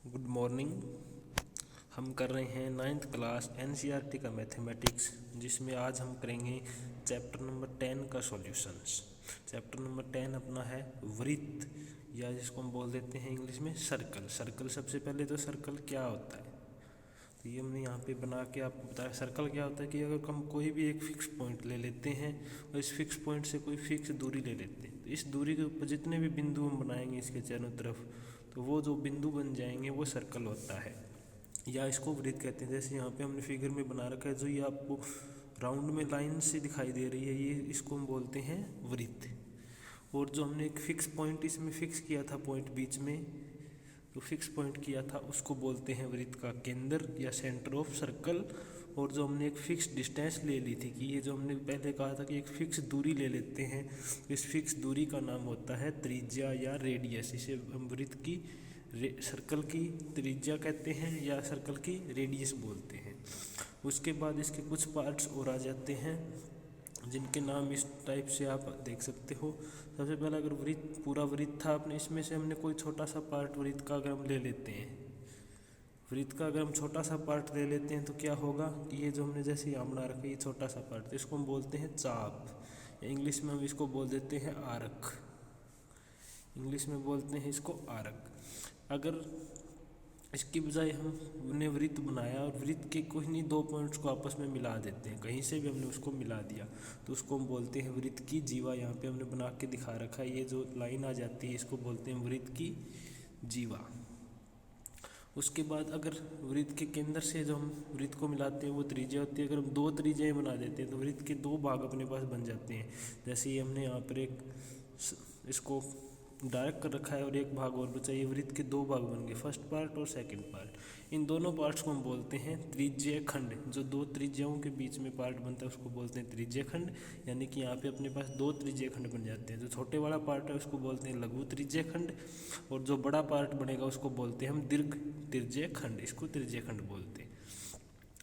Good morning. हम कर रहे हैं 9th क्लास एनसीईआरटी का मैथमेटिक्स, जिसमें आज हम करेंगे चैप्टर नंबर 10 का सॉल्यूशंस। चैप्टर नंबर 10 अपना है वृत्त, या जिसको हम बोल देते हैं इंग्लिश में सर्कल। सर्कल सबसे पहले तो सर्कल क्या होता है तो ये हमने यहाँ पे बना के आपको बताया। सर्कल क्या होता है कि अगर हम कोई भी एक फिक्स पॉइंट ले लेते हैं और इस फिक्स पॉइंट से कोई फिक्स दूरी ले लेते हैं, तो इस दूरी के ऊपर जितने भी बिंदु हम बनाएंगे इसके चारों तरफ, तो वो जो बिंदु बन जाएंगे वो सर्कल होता है, या इसको वृत्त कहते हैं। जैसे यहाँ पे हमने फिगर में बना रखा है, जो ये आपको राउंड में लाइन से दिखाई दे रही है, ये इसको हम बोलते हैं वृत्त। और जो हमने एक फिक्स पॉइंट इसमें फिक्स किया था, पॉइंट बीच में जो फिक्स पॉइंट किया था, उसको बोलते हैं वृत्त का केंद्र या सेंटर ऑफ सर्कल। और जो हमने एक फिक्स डिस्टेंस ले ली थी, कि ये जो हमने पहले कहा था कि एक फिक्स दूरी ले लेते हैं, इस फिक्स दूरी का नाम होता है त्रिज्या या रेडियस। इसे हम वृत्त की सर्कल की त्रिज्या कहते हैं या सर्कल की रेडियस बोलते हैं। उसके बाद इसके कुछ पार्ट्स और आ जाते हैं, जिनके नाम इस टाइप से आप देख सकते हो। सबसे पहले अगर वृत्त पूरा वृत्त था अपने, इसमें से हमने कोई छोटा सा पार्ट वृत्त का अगर हम ले लेते हैं, वृत्त का अगर हम छोटा सा पार्ट ले लेते हैं तो क्या होगा कि ये जो हमने जैसे यहाँ बना रखा है, ये छोटा सा पार्ट, तो इसको हम बोलते हैं चाप। इंग्लिश में हम इसको बोल देते हैं आर्क। इंग्लिश में बोलते हैं इसको आर्क। अगर इसकी बजाय हमने वृत्त बनाया और वृत्त के कोई नहीं दो पॉइंट्स को आपस में मिला देते हैं, कहीं से भी हमने उसको मिला दिया, तो उसको हम बोलते हैं वृत्त की जीवा। यहाँ पे हमने बना के दिखा रखा है, ये जो लाइन आ जाती है इसको बोलते हैं वृत्त की जीवा। उसके बाद अगर वृत्त के केंद्र से जो हम वृत्त को मिलाते हैं वो त्रिज्या होती है। अगर हम दो त्रिज्याएं बना देते हैं तो वृत्त के दो भाग अपने पास बन जाते हैं। जैसे ये हमने यहाँ पर एक इसको डायरेक्ट कर रखा है और एक भाग और बचा, ये वृत्त के दो भाग बन गए, फर्स्ट पार्ट और सेकंड पार्ट। इन दोनों पार्ट्स को हम बोलते हैं त्रिज्यीय खंड। जो दो त्रिज्याओं के बीच में पार्ट बनता है उसको बोलते हैं त्रिज्यीय खंड, यानी कि यहाँ पे अपने पास दो त्रिज्यीय खंड बन जाते हैं। जो छोटे वाला पार्ट है उसको बोलते हैं लघु त्रिज्यीय खंड, और जो बड़ा पार्ट बनेगा उसको बोलते हैं हम दीर्घ त्रिज्यीय खंड, इसको त्रिज्यीय खंड बोलते हैं।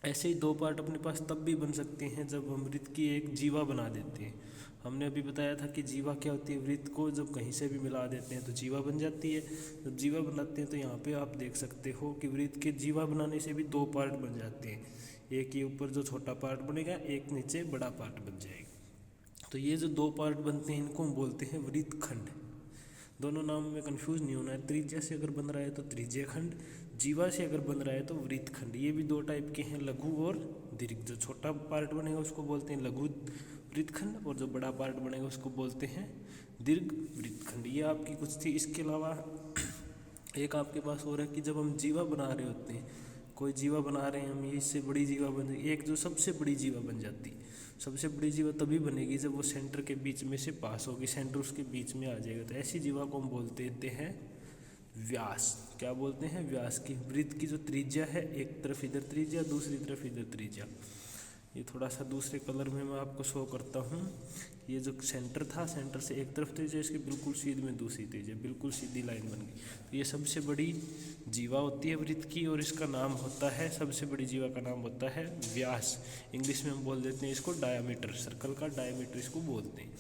ऐसे ही दो पार्ट अपने पास तब भी बन सकते हैं जब हम वृत्त की एक जीवा बना देते हैं। हमने अभी बताया था कि जीवा क्या होती है, वृत्त को जब कहीं से भी मिला देते हैं तो जीवा बन जाती है। जब जीवा बनाते हैं तो यहाँ पे आप देख सकते हो कि वृत्त के जीवा बनाने से भी दो पार्ट बन जाते हैं। एक ये ऊपर जो छोटा पार्ट बनेगा, एक नीचे बड़ा पार्ट बन जाएगा। तो ये जो दो पार्ट बनते हैं इनको हम बोलते हैं वृत्त खंड। दोनों नाम में कंफ्यूज नहीं होना है। त्रिज्या से अगर बन रहा है तो त्रिज्यीय खंड, जीवा से अगर बन रहा है तो वृत्त खंड। ये भी दो टाइप के हैं, लघु और दीर्घ। जो छोटा पार्ट बनेगा उसको बोलते हैं लघु वृत्तखंड, और जो बड़ा पार्ट बनेगा उसको बोलते हैं दीर्घ वृत्तखंड। ये आपकी कुछ थी। इसके अलावा एक आपके पास और है कि जब हम जीवा बना रहे होते हैं, कोई जीवा बना रहे हैं हम, ये इससे बड़ी जीवा बन जाएगी, एक जो सबसे बड़ी जीवा बन जाती है। सबसे बड़ी जीवा तभी बनेगी जब वो सेंटर के बीच में से पास होगी, सेंटर उसके बीच में आ जाएगा, तो ऐसी जीवा को हम बोलते हैं व्यास। क्या बोलते हैं? व्यास की। वृत्त की जो त्रिज्या है, एक तरफ इधर त्रिज्या, दूसरी तरफ इधर त्रिज्या। ये थोड़ा सा दूसरे कलर में मैं आपको शो करता हूँ। ये जो सेंटर था, सेंटर से एक तरफ त्रिज्या, इसकी बिल्कुल सीध में दूसरी त्रिज्या, बिल्कुल सीधी लाइन बन गई। तो ये सबसे बड़ी जीवा होती है वृत्त की, और इसका नाम होता है, सबसे बड़ी जीवा का नाम होता है व्यास। इंग्लिश में हम बोल देते हैं इसको डायामीटर। सर्कल का डायामीटर इसको बोलते हैं।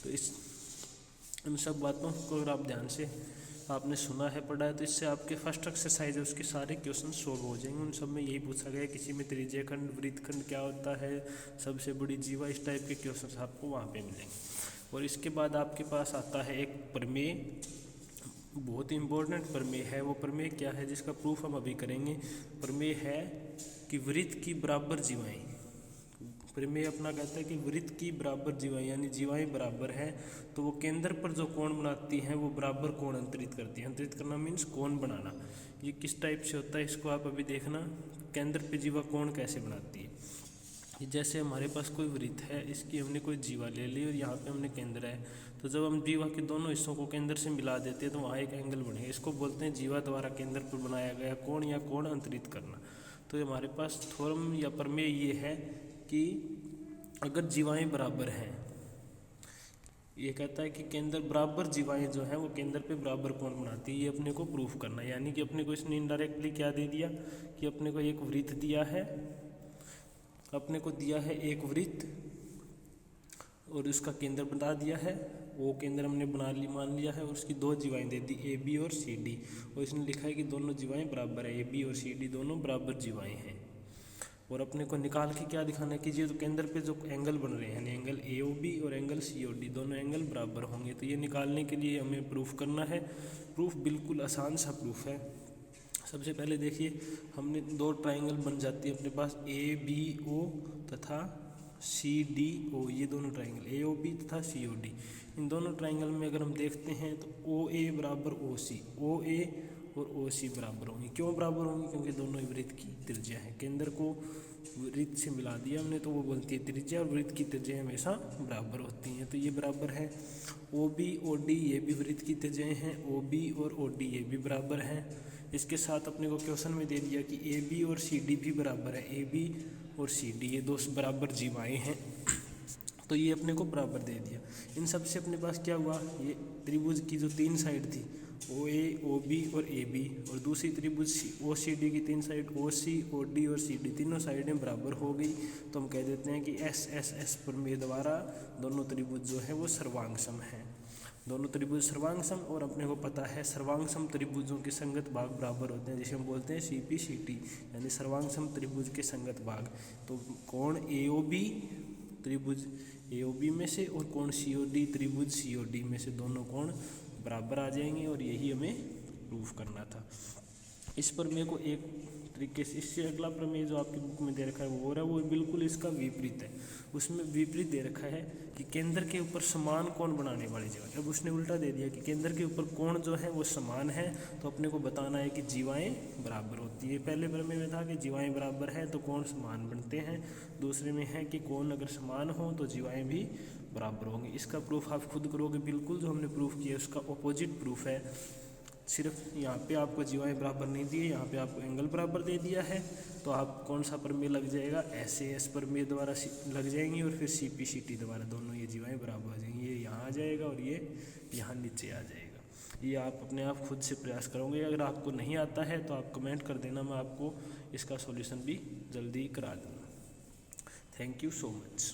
तो इन सब बातों को अगर आप ध्यान से आपने सुना है, पढ़ा है, तो इससे आपके फर्स्ट एक्सरसाइज है उसके सारे क्वेश्चन सोल्व हो जाएंगे। उन सब में यही पूछा गया है, किसी में त्रिज्यीय खंड, वृत्तखंड क्या होता है, सबसे बड़ी जीवा, इस टाइप के क्वेश्चन आपको वहाँ पे मिलेंगे। और इसके बाद आपके पास आता है एक प्रमेय, बहुत ही इंपॉर्टेंट प्रमेय है। वो प्रमेय क्या है जिसका प्रूफ हम अभी करेंगे। प्रमेय है कि वृत्त की बराबर जीवाएँ। प्रमेय अपना कहता है कि वृत्त की बराबर जीवाएँ, यानी जीवाएँ बराबर हैं तो वो केंद्र पर जो कोण बनाती हैं वो बराबर कोण अंतरित करती हैं। अंतरित करना मीन्स कोण बनाना। ये किस टाइप से होता है इसको आप अभी देखना। केंद्र पे जीवा कोण कैसे बनाती है। जैसे हमारे पास कोई वृत्त है, इसकी हमने कोई जीवा ले ली और यहाँ पे हमने केंद्र है, तो जब हम जीवा के दोनों हिस्सों को केंद्र से मिला देते हैं तो वहाँ एक एंगल बनेगा। इसको बोलते हैं जीवा द्वारा केंद्र पर बनाया गया कोण या कोण अंतरित करना। तो हमारे पास थ्योरम या प्रमेय ये है कि अगर जीवाएं बराबर हैं, ये कहता है कि केंद्र बराबर जीवाएं जो हैं वो केंद्र पे बराबर कोण बनाती है, ये अपने को प्रूफ करना है। यानी कि अपने को इसने इनडायरेक्टली क्या दे दिया कि अपने को एक वृत्त दिया है, अपने को दिया है एक वृत्त और उसका केंद्र बता दिया है ओ केंद्र हमने मान लिया है और उसकी दो जीवाएँ दे दी ए बी और सी डी, और इसने लिखा है कि दोनों जीवाएँ बराबर है, ए बी और सी डी दोनों बराबर जीवाएँ हैं। और अपने को निकाल के क्या दिखाना है कि ये जो केंद्र पे जो एंगल बन रहे हैं यानी एंगल ए ओ बी और एंगल सी ओ डी दोनों एंगल बराबर होंगे। तो ये निकालने के लिए हमें प्रूफ करना है। प्रूफ बिल्कुल आसान सा प्रूफ है। सबसे पहले देखिए हमने दो ट्राइंगल बन जाती है अपने पास ए बी ओ तथा सी डी ओ, ये दोनों ट्राइंगल ए ओ बी तथा सी ओ डी। इन दोनों ट्राइंगल में अगर हम देखते हैं तो ओ ए बराबर ओ सी, ओ ए और ओ सी बराबर होंगी। क्यों बराबर होंगी? क्योंकि दोनों वृत्त की त्रिज्या है। केंद्र को वृत्त से मिला दिया हमने तो वो बोलती है त्रिज्या, और वृत्त की त्रिज्या हमेशा बराबर होती हैं। तो ये बराबर है। ओ बी ओ डी ये भी वृत्त की त्रिज्याएँ हैं, ओ बी और ओ डी ये भी बराबर हैं। इसके साथ अपने को क्वेश्चन में दे दिया कि ए बी और सी डी भी बराबर है, ए बी और सी डी ये दो बराबर जीवाएँ हैं। तो ये अपने को बराबर दे दिया। इन सब से अपने पास क्या हुआ, ये त्रिभुज की जो तीन साइड थी ओ ए ओ बी और ए बी, और दूसरी त्रिभुज ओ सी डी की तीन साइड ओ सी ओ डी और सी डी तीनों साइडें बराबर हो गई। तो हम कह देते हैं कि एस एस एस प्रमेय द्वारा दोनों त्रिभुज जो है वो सर्वांग सम हैं। दोनों त्रिभुज सर्वांग सम, और अपने को पता है सर्वांग सम त्रिभुजों के संगत भाग बराबर होते हैं, जिसे हम बोलते हैं सी पी सी टी यानी सर्वांग सम त्रिभुज के संगत भाग। तो कोण ए ओ बी त्रिभुज ए ओ बी में से और कोण सी ओ डी त्रिभुज सी ओ डी में से दोनों कोण बराबर आ जाएंगे, और यही हमें प्रूफ करना था। इस प्रमेय को एक तरीके से, इससे अगला प्रमेय जो आपकी बुक में दे रखा है वो वो बिल्कुल इसका विपरीत है। उसमें विपरीत दे रखा है कि केंद्र के ऊपर समान कोण बनाने वाली जीवाएं। अब उसने उल्टा दे दिया कि केंद्र के ऊपर कोण जो है वो समान है, तो अपने को बताना है कि जीवाएं बराबर होती है। पहले प्रमेय में था कि जीवाएं बराबर है तो कोण समान बनते हैं, दूसरे में है कि कोण अगर समान हो तो जीवाएं भी बराबर होंगी। इसका प्रूफ आप खुद करोगे। बिल्कुल जो हमने प्रूफ किया उसका अपोजिट प्रूफ है। सिर्फ यहाँ पे आपको जीवाएं बराबर नहीं दिए, यहाँ पे आपको एंगल बराबर दे दिया है। तो आप कौन सा प्रमेय लग जाएगा, ऐसे एस प्रमेय द्वारा लग जाएंगी, और फिर सी पी सी टी द्वारा दोनों ये जीवाएं बराबर हो जाएंगी। ये यहाँ आ जाएगा और ये यहाँ नीचे आ जाएगा। ये आप अपने आप खुद से प्रयास करोगे। अगर आपको नहीं आता है तो आप कमेंट कर देना, मैं आपको इसका सॉल्यूशन भी जल्दी करा दूँगा। Thank you so much.